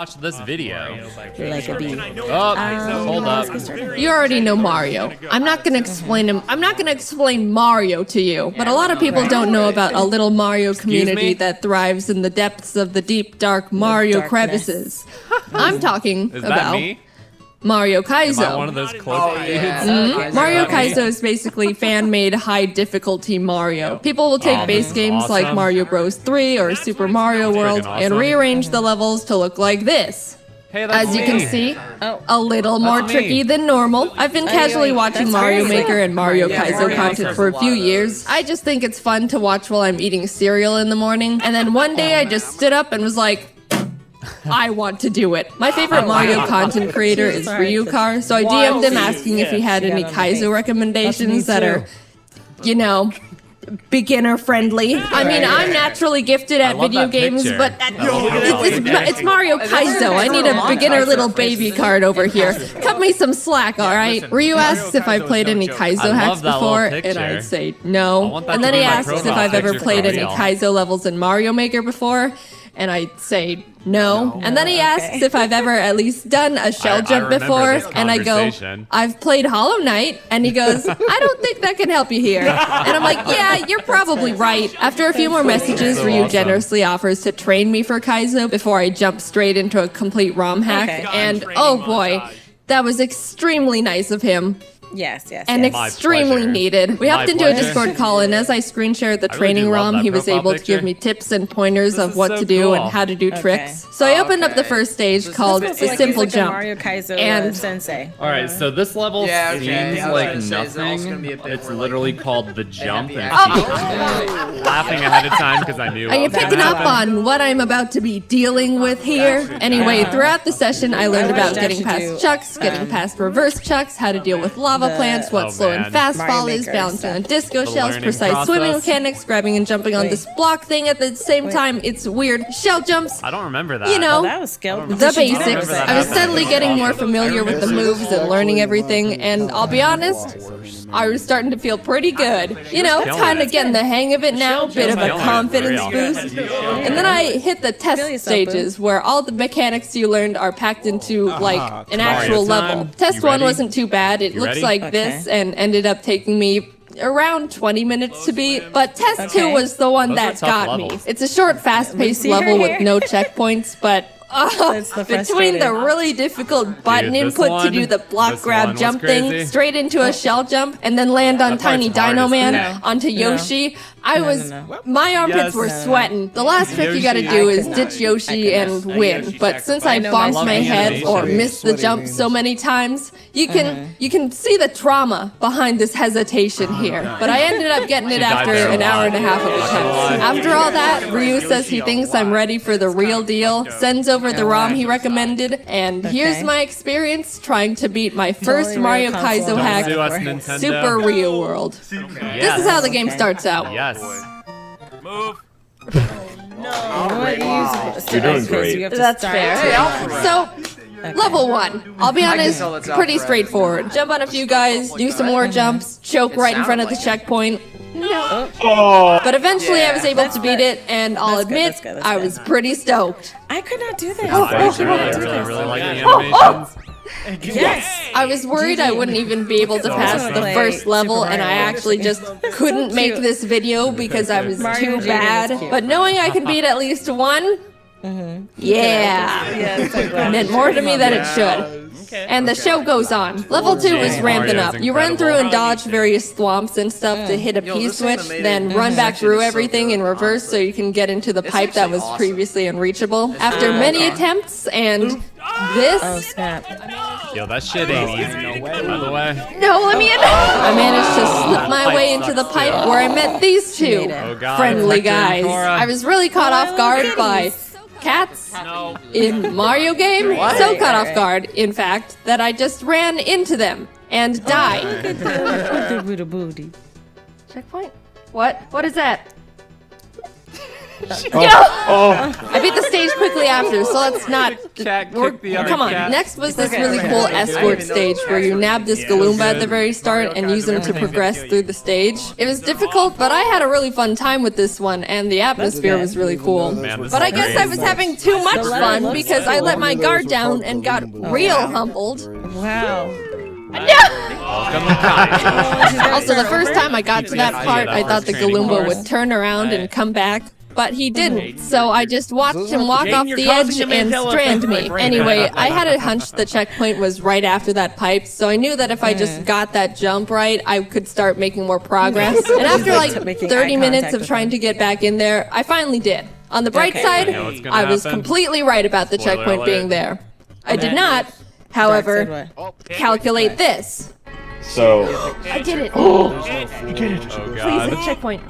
Watch this video. Like a bee. Oh, hold up. You already know Mario. I'm not gonna explain him. I'm not gonna explain Mario to you, but a lot of people don't know about a little Mario community that thrives in the depths of the deep, dark Mario crevices. I'm talking Is that about me? Mario Am I one Kaizo. of those close Mario Kaizo is basically fan-made high-difficulty Mario. People will take base games like awesome. Mario Bros. 3 or Super Mario World Freaking and awesome. rearrange the levels to look like this. Hey, that's As you me. can see, a little more me. tricky than normal. I've been casually watching That's Mario crazy. Maker and Mario Kaizo Mario content Maker's for a a few lot of- years. I just think it's fun to watch while I'm eating cereal in the morning. And then one day I just stood up and was like, I want to do it. My favorite Mario content creator is Ryukar, so I DM'd him asking if he had any Kaizo recommendations that are, you know, beginner friendly. I mean, I'm naturally gifted at love video that games, picture. but it's Mario Kaizo. I need a beginner little baby card over here. Cut me some slack, all right? Ryu asks if I've played any Kaizo I hacks love that before, little and I picture. say I no. want that And to then be he my asks if profile I've ever picture played for any real. Kaizo levels in Mario Maker before, and I say no. And then he asks if I've ever at least done a shell I jump remember before, this and I go, conversation. I've played Hollow Knight, and he goes, I don't think that can help you here. And I'm like, yeah, you're probably right. After a few more messages, so Ryu awesome. generously offers to train me for Kaizo before I jump straight into a complete ROM hack. Okay. And oh boy, that was extremely nice of him. Yes. And My extremely pleasure. needed. We My hopped into a pleasure. Discord call, and as I screen shared the I really training do love ROM, that he was profile able to give picture. me tips and pointers This of is what so to do cool. and how to do tricks. So I opened up the first stage called This the feels simple like he's like jump. a Mario Kaizo And- sensei. All right, so this level Yeah, okay. seems I was like gonna say, is there also gonna nothing. be a bit It's where, like, literally called the jump, and Oh. laughing ahead of time because I knew. Are you what was picking gonna up happen. on what I'm about to be dealing with here? Anyway, throughout the session, I learned I about watched getting you past do, chucks, getting past reverse chucks, how to deal with lava the- plants, what Oh, slow and man. fast Mario fall is, Maker balancing on stuff. disco The shells, learning precise swimming process. mechanics, grabbing and jumping on Wait. this block thing at the same time. It's weird. Shell jumps. I don't remember that. You know, Oh, that was skilled. the remember basics. that I was happening. steadily getting more familiar with the moves and learning everything, and I'll be honest, I was starting to feel pretty good. You know, killing kind of it. getting the hang of it now, bit of a killing it, confidence for real. boost. And then I hit the test yourself, stages where all the mechanics you learned are packed into like an actual Mario level. time. Test You one ready? wasn't too bad. It You looks ready? like Okay. this and ended up taking me around 20 minutes to beat, but test 2 Okay. was the one Those that are tough got me. levels. It's a short, fast-paced see her level with here? no checkpoints, but That's the between the frustrating. really difficult button this input to one- do the block this grab one was jump thing crazy. straight into a shell jump and then land on That Tiny part's hard Dino as Man heck. onto Yoshi. My armpits Yes. were sweating. The last trick you gotta do is ditch Yoshi and win. But since I bonked love my the head or animation. missed the jump so many times, you can see the trauma behind this hesitation here. But I ended up getting it died after there a an hour lot. and a half of attempts. After all that, Ryu says he thinks I'm ready for the real deal, sends over the ROM he recommended, and here's Okay. my experience trying to beat my first Only Mario real console Kaizo I've hack, Sue us, Super Nintendo. Super Ryu World. This is how the game starts out. Yes. You're doing great. That's fair. So, level 1. I'll be honest, tell it's out pretty for straightforward. Jump on a few guys, do some more jumps, choke right in front of the checkpoint. No. But eventually I was able to beat it, and I'll That's good, admit, that's good, that's I good. was pretty stoked. I could not do this. I really like the animations. Yes. I was worried I wouldn't even be able to pass wanna the play first level, Super and I Mario actually just couldn't make cute. this video because I was Mario too Jaden is bad. cute. But knowing I can beat at least one, yeah, Yes, I'm glad. meant more to me than it should. And the show goes on. Level 2 is ramping Mario's up. You run through and incredible. dodge various thwomps and stuff to hit a Yo, P this thing switch, that made then it- run back section through is so everything good. in reverse so you can get into the pipe that actually was awesome. previously unreachable. After many attempts and this, Oh, snap. Yo, that shit ain't easy. By the way. no, let me in. I managed to slip my way into the pipe where I met these two Oh, God. friendly Hector and guys. Cora. I was really caught off guard by cats in Mario game. So caught off guard, in fact, that I just ran into them and died. Checkpoint? What? What is that? I beat the stage quickly after, so let's not. Cat kicked the other Come on. cat. Next was this really cool escort stage where you nab this Galumba at the very start and use him to progress through the stage. It was difficult, but I had a really fun time with this one, and the atmosphere was really cool. Man, this But I is guess great. I was having too much fun because I let my guard down and got real humbled. Wow. Welcome to Kaizo. Also, the first time I got to that part, I thought the Galumba would turn around and come back. But he didn't, so I just watched him walk off the edge and strand me. Anyway, I had a hunch the checkpoint was right after that pipe, so I knew that if I just got that jump right, I could start making more progress. And after like 30 minutes of trying to get back in there, I finally did. On the bright side, I know what's gonna I was happen. completely right about the Spoiler checkpoint alert. being there. I did not, however, calculate this. So, I did it. Oh Please, god. hit checkpoint.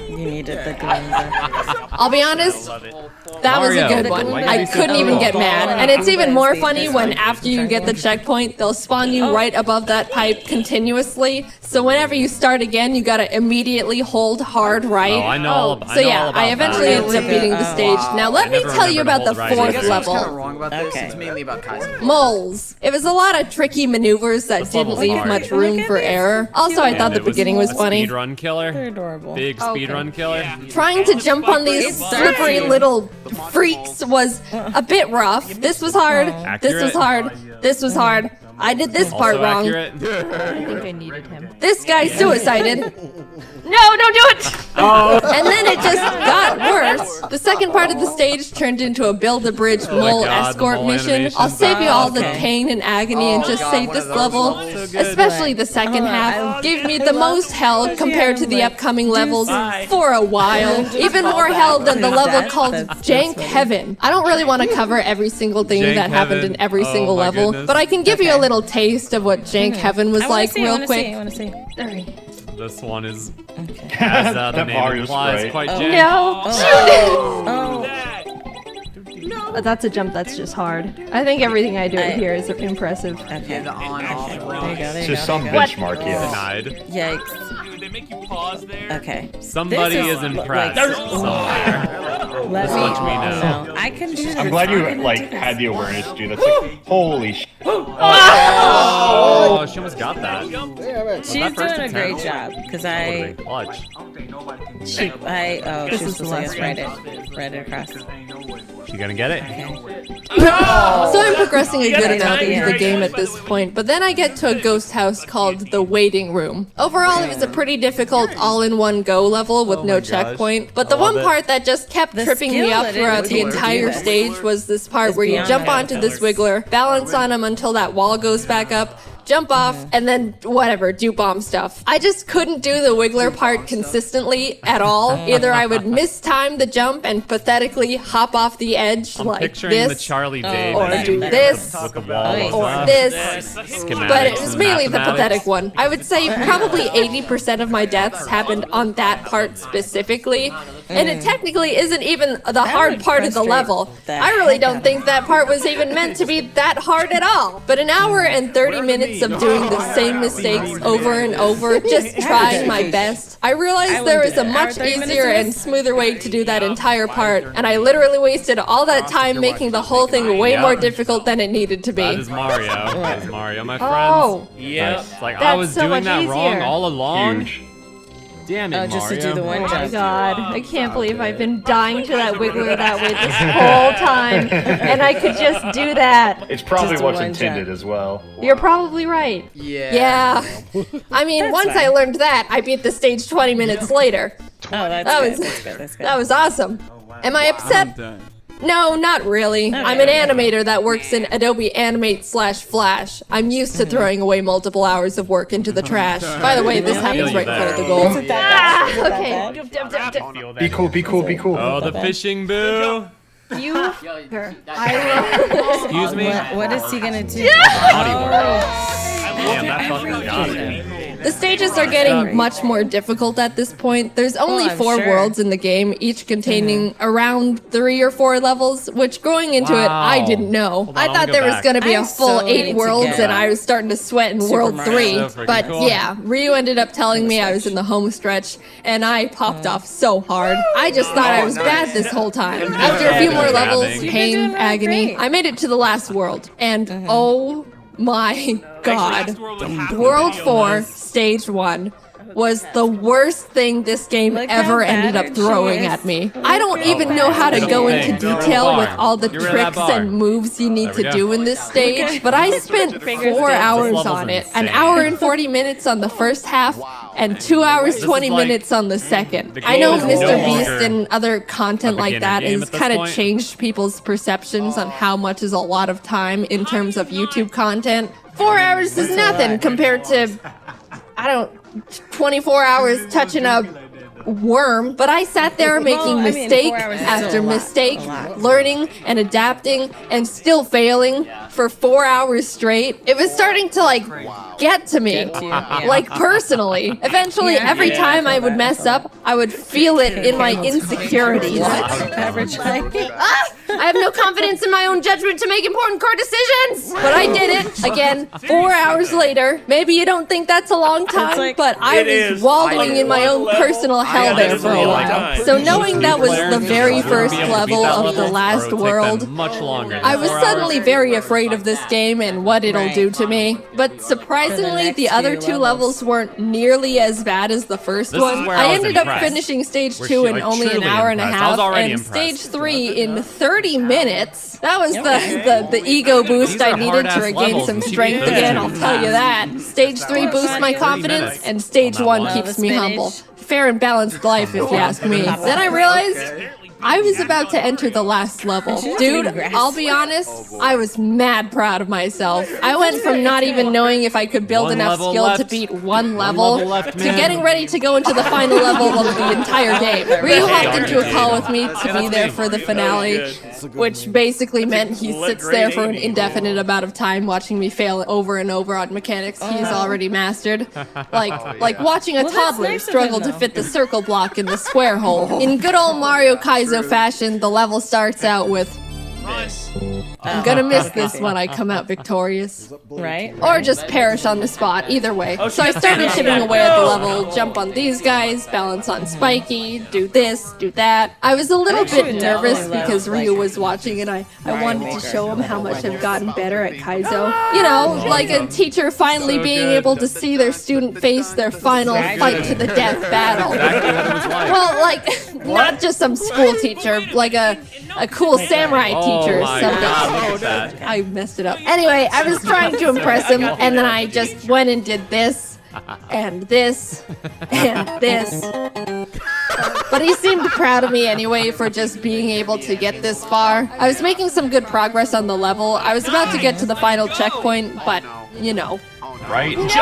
You needed the Galumba. I'll be honest, that was a Mario, good one. why I can't you couldn't say even that? get mad. And it's even more funny when after you get the checkpoint, they'll spawn you right above that pipe continuously. So whenever you start again, you gotta immediately hold hard right. Oh, I know all about So I know yeah, all about I eventually that. ended up beating the stage. Now let I me never tell you remember about to the hold right fourth either. Kind of level. wrong about this. Okay. It's mainly about Kaizen. Moles. It was a lot of tricky maneuvers that didn't level's leave hard. much room for error. Also, I thought the And it beginning was a funny. Speedrun killer. They're adorable. Big speedrun killer. Trying to jump on these slippery little freaks was a bit rough. This was hard. This was Accurate. hard. This was hard. I did this part Also wrong. accurate. I think I needed him. This guy suicided. No, don't do it! And then it just got worse. The second part of the stage turned into a build-a-bridge mole God, the escort mole mission. animations. I'll save you all the Okay. pain and agony and just God, save one this of those level. levels. Especially the second half. Gave me the most hell compared to the upcoming levels for a while. Even more hell than the level called Jank Heaven. I don't really want to cover every single thing Jank that happened Heaven. in every Oh single my level, goodness. but I can give you a little taste of what Jank Heaven was like real quick. I want to see. This one is, as the That name Mario implies, sprite. quite jank. No! Oh, That's a jump that's just hard. I think everything I do here is impressive. okay. The on-off. There you go. There it's you just go. some benchmark, yeah. Denied. Yikes. They make you pause there. Okay. Somebody This is is, impressed like, somewhere. Let This much we know. No, I can do this. I'm glad you I can like do this. had the awareness to do that. It's like, holy sh. Oh, she almost got that. She's that first doing a great attempt? job because Would've I been clutch. she This she's is the supposed to last write it across. She gonna get it? So I'm progressing a good amount into the game at this point, but then I get to a ghost house called the Waiting Room. Overall, it was a pretty difficult all-in-one go level with no gosh. checkpoint, but the I love one it. part that just kept The tripping me skill up that it throughout would the take to do entire this stage was this part is where you beyond jump my onto this abilities. wiggler, balance on him until that wall goes back up, jump off, and then whatever, do bomb stuff. I just couldn't do the wiggler part consistently at all. Either I would mistime the jump and pathetically hop off the edge I'm like picturing the this, Charlie Day. or do this, With the wall or of this. schematics But it was and mainly the mathematics. pathetic one. I would say probably 80% of my deaths happened on that part specifically. And it technically isn't even the hard would part of the frustrate level. the I really heck don't out think that part was even meant to be that hard at all. But an hour and 30 minutes of doing the same mistakes over and over, just trying my best. I realized there was a much easier and smoother way to do that entire part, and I literally wasted all that time making the whole thing way more difficult than it needed to That be. is Mario. That is Mario, my friends. Oh, Yeah. It's like I That's was so doing much that wrong easier. all along. Huge. Damn it, Just to Mario. do the one oh my jump. god. I can't believe I've been dying to that wiggler that way this whole time, and I could just do that. It's probably Just a what's one intended jump. as well. You're probably right. Yeah. Yeah. I mean, once I learned that, I beat the stage 20 minutes later. Oh, that's That good. was- That's good. That's good. That was awesome. Am I upset? No, not really. I'm an animator that works in Adobe Animate/Flash. I'm used to throwing away multiple hours of work into the trash. By the way, this happens right in front of the goal. Okay. Be cool, be cool, be cool. Oh, the fishing boo. You. I Excuse me. What is he gonna do? Damn, that fucker got it. The stages are getting much more difficult at this point. There's only I'm 4 sure. worlds in the game, each containing around 3 or 4 levels, which going into it, I Wow. didn't know. Hold on, I I wanna thought go there was back. going to be a I'm full so 8 need to worlds, get and I was starting to sweat in World Mario. 3. So freaking But cool. yeah, Ryu ended up telling me I was in the home stretch, and I popped off so hard. I just thought I was bad this whole time. After a few more levels, You've been pain, doing really agony, great. I made it to the last world, and oh my god. World 4, Stage 1 was the worst thing this game Look ever how ended up battered throwing she is. at me. I don't even know how to go into detail with all the Get rid of that tricks bar. and moves you need There we to go. do in this stage, but I spent Fingers 4 down. hours This level's on it. An insane. hour and 40 minutes on the first half, and 2 hours This 20 is like- minutes on the second. the I know game is Mr. no Beast longer and other content a like beginner that game has at this kind of point. changed people's perceptions on how much is a lot of time in terms of YouTube content. 4 hours is nothing compared to, I don't, 24 hours touching a worm, but I sat there making I mean, mistake 4 hours is after still a lot. mistake, A lot. learning and adapting and still failing for 4 hours straight. It was starting to like get to me, Get to you, yeah. like personally. Eventually, Yeah. every time I would mess up, I would feel it in my insecurities. Average height. I have no confidence in my own judgment to make important core decisions. But I did it again 4 hours later. Maybe you don't think that's a long time, like- but I It was is. wallowing in my own personal hell there for a while. So knowing that was the very first level of the last world, Much longer. I was suddenly very afraid of this game and what it'll Right. do to me. But surprisingly, next the other few 2 levels. levels weren't nearly as bad as the first This is one. where I I was ended up impressed. finishing stage Where 2 she, in like, only an truly hour and a impressed. I was half, already and impressed. stage 3 in 30 minutes. That was the ego boost These I are needed to hard-ass regain levels, some and she strength beat again, those I'll two. tell you that. Stage 3 boosts my confidence, minutes and stage on that 1 one. keeps Love me a humble. spinach. Fair and balanced life, if you ask me. Then I realized I was about to enter the last level. Dude, I'll be honest, I was mad proud of myself. I went from not even knowing if I could build One enough level skill to left. beat one level level left, to man. getting ready to go into the final level of the entire game. Ryu hopped into a call with me to be there for the finale, which basically meant he sits there for an indefinite amount of time watching me fail over and over on mechanics he's already mastered. Like watching a Well, that's toddler nice of struggle him, to though. fit the circle block in the square hole. In good old Mario Kaizo fashion, the level starts out with, I'm gonna miss this when I come out victorious. Right? Or just perish on the spot, either way. So I started chipping away at the level, jump on these guys, balance on Spiky, do this, do that. I was a little bit nervous because Ryu was watching and I wanted to show him how much I've gotten better at Kaizo. You know, like a teacher finally being able to see their student face their final fight to the death battle. Exactly what it was like. Well, like, not just some school teacher, like a cool samurai teacher or Oh my something. God, look at that. I messed it up. Anyway, I was trying to impress him, and then I just went and did this, and this, and this. But he seemed proud of me anyway for just being able to get this far. I was making some good progress on the level. I was about to get to the final checkpoint, but, you know, Right? things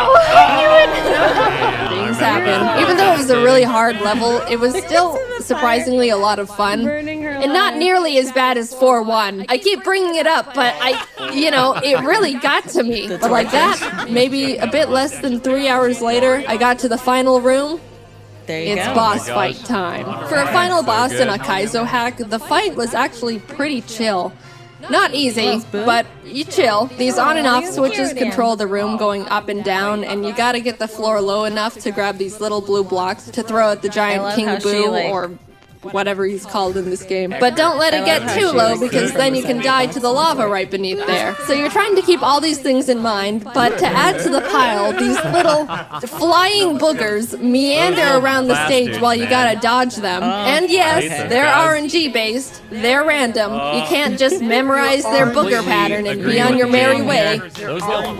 happen. Even though it was a really hard level, it was still surprisingly a lot of fun. And not nearly as bad as 4-1. I keep bringing it up, but it really got to me. But like that, maybe a bit less than 3 hours later, I got to the final room. There you It's go. boss fight time. For a final boss in a Kaizo hack, the fight was actually pretty chill. Not easy, but you chill. These on and off switches control the room going up and down, and you gotta get the floor low enough to grab these little blue blocks to throw at the I giant love King how she, Boo like- or whatever he's called in this game. But don't let it get how too she, low like, because then you can die to the lava right beneath there. So you're trying to keep all these things in mind, but to add to the pile, these little flying boogers meander around the stage while you gotta dodge them. And yes, those they're guys. RNG based, they're random. You can't just memorize their booger pattern and be on your merry way. Those levels.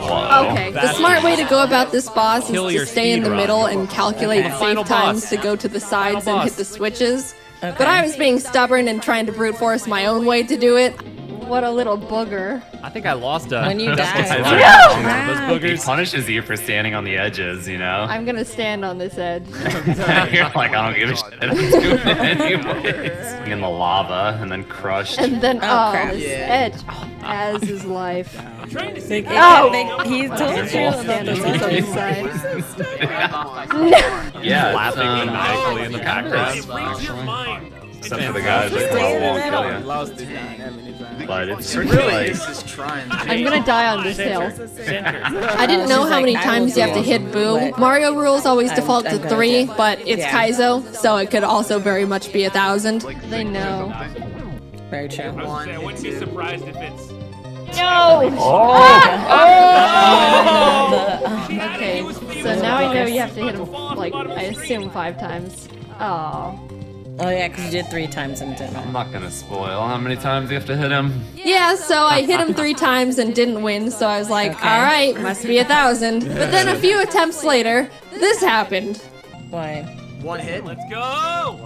Okay, the smart way to go about this boss is Kill to your stay in the speed middle run. and calculate Final safe times boss. to go to the sides Final and hit boss. the switches. But I was being stubborn and trying to brute force my own way to do it. What a little booger. I think I lost a. When you die. Those He boogers. punishes you for standing on the edges, you know? I'm gonna stand on this edge. You're like, I don't give a shit. I'm doing it anyways. In the lava and then crushed. And then, crap. this edge. Oh, as is life. I'm trying to see. He told you about the Yeah, Laughing maniacally in the background. Read your mind. Except for the guys that won't kill you. But it's pretty like... I'm gonna die on this hill. I didn't know how many times you have to hit Boo. Mario rules always default to 3, but it's Kaizo, so it could also very much be 1,000. They know. Very true. I was gonna say, I wouldn't be surprised if it's. No! Okay, so now I know you have to hit him, like, I assume 5 times. Oh. Oh yeah, because you did 3 times and didn't. I'm not gonna spoil how many times you have to hit him. Yeah, so I hit him 3 times and didn't win, so I was like, alright, must be 1,000. But then a few attempts later, this happened. Why? 1 hit. Let's go!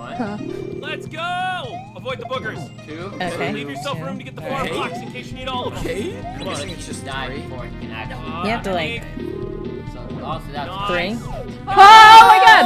Let's go! Avoid the boogers. 2. Okay. Leave yourself room to get the farm blocks in case you need all of them. I'm guessing it's just 3. You have to like 3. Oh my god!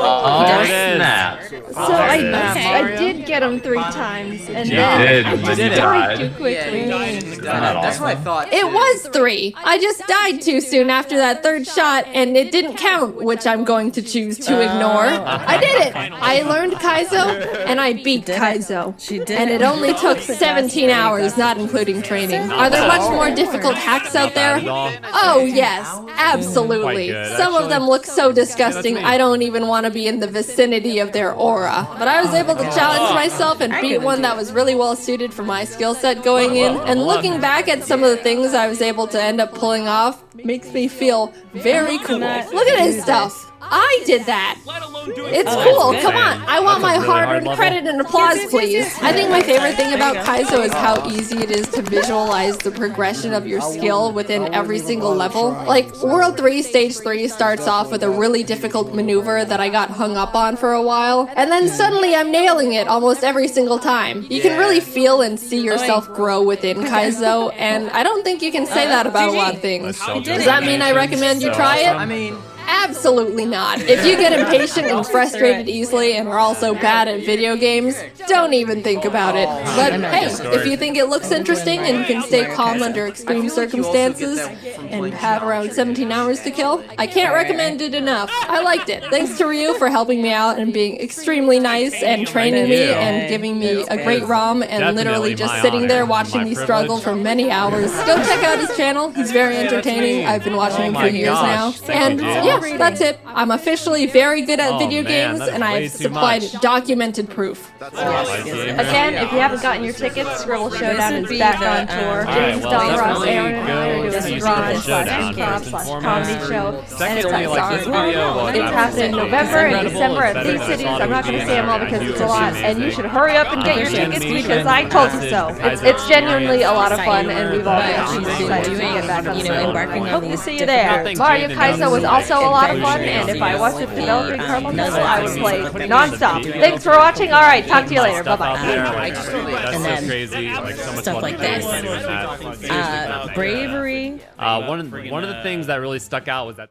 Oh, There it is. snap. So I did get him 3 times, and You then did, but you died too died. quickly. That's what I thought. It was 3. I just died too soon after that 3rd shot, and it didn't count, which I'm going to choose to ignore. I did it! I learned Kaizo, and I beat Kaizo. She did And it only took 17 hours, not including training. Are there much more difficult hacks out there? Oh yes, absolutely. Quite good, Some of them look so disgusting, I don't even want to be in the vicinity of their aura. But I was able to challenge myself and beat one that was really well suited for my skill set going in. And looking back at some of the things I was able to end up pulling off makes me feel very cool. Look at his stuff. I did that. Let alone doing It's Oh, cool, that's come good. on. I want my That's a really hard hard-earned level. credit and applause, please. I think my favorite thing about Kaizo is how easy it is to visualize the progression of your skill within every single level. Like, World 3, Stage 3 starts off with a really difficult maneuver that I got hung up on for a while, and then suddenly I'm nailing it almost every single time. You can really feel and see yourself grow within Kaizo, and I don't think you can say that about a lot of things. Does that mean I recommend you try it? I mean, Absolutely not. If you get impatient and frustrated easily and are also bad at video games, don't even think about it. But hey, if you think it looks interesting and you can stay calm under extreme circumstances and have around 17 hours to kill, I can't recommend it enough. I liked it. Thanks to Ryu for helping me out and being extremely nice and training me and giving me a great ROM and literally just sitting there watching me struggle for many hours. Go check out his channel. He's very entertaining. I've been watching him for years now. And yeah, that's it. I'm officially very good at video games, and I've supplied documented proof. Again, if you haven't gotten your tickets, Scribble Showdown is back on tour. James Ross, Aaron, and I are doing a draw/improv/comedy show, and it's at Stars. It's happening in November and December at 3 cities. I'm not going to say them all because it's a lot, and you should hurry up and get your tickets because I told you so. It's genuinely a lot of fun, and we've all been excited to get back on stage. Hope to see you there. Mario Kaizo was also a lot of fun, and if I wasn't developing Carmel Castle, I would play non-stop. Thanks for watching. All right, talk to you later. Bye-bye. And then stuff like this. Bravery. One of the things that really stuck out was that